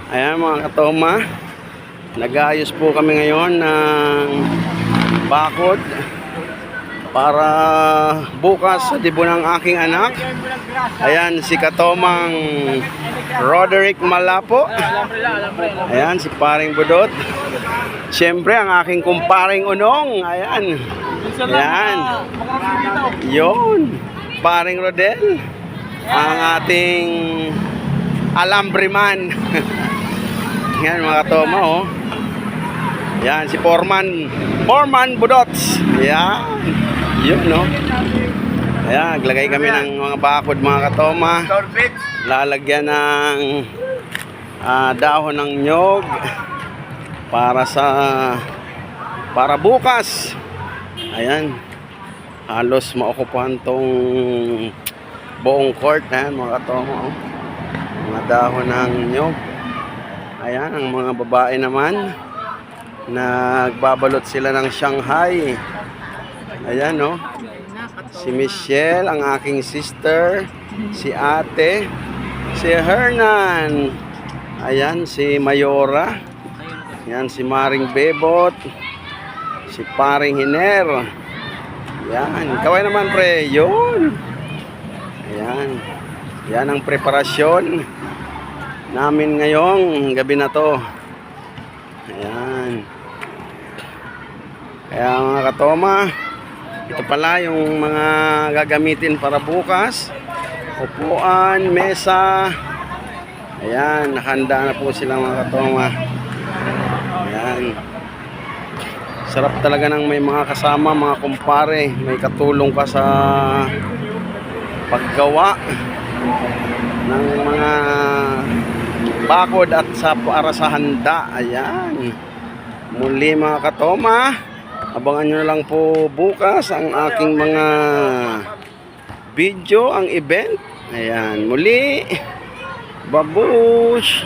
Ayan mga katoma, nag-aayos po kami ngayon ng bakod para bukas sa dibon ng aking anak. Ayan si katomang Roderick Malapo. Ayan si paring Budot. Siyempre ang aking kumparing Unong. Ayan. Ayan. Yun. Paring Rodel. Ang ating alambriman. Yan mga katoma, oh. Yan si Foreman Budots. Yan. Yun, no. Ayan, naglagay kami ng mga bakod mga katoma. Lalagyan ng dahon ng nyog para bukas. Ayan. Halos maokupahan tong buong court, ayan mga katoma, oh. Mga dahon ng nyog. Ayan, ang mga babae naman nagbabalot sila ng Shanghai. Ayan, no. Si Michelle, ang aking sister, si ate, si Hernan. Ayan, si Mayora. Ayan, si Maring Bebot, si Paring Hiner. Ayan, kaway naman pre, yun. Ayan. Yan ang preparasyon namin ngayong gabi na to. Ayan. Kaya mga katoma, ito pala yung mga gagamitin para bukas. Upuan, mesa. Ayan, nakahanda na po sila mga katoma. Ayan. Sarap talaga ng may mga kasama, mga kumpare. May katulong ka sa paggawa ng mga bakod at para sa handa. Ayan. Muli mga katoma, abangan nyo lang po bukas ang aking mga video, ang event. Ayan. Muli, babush.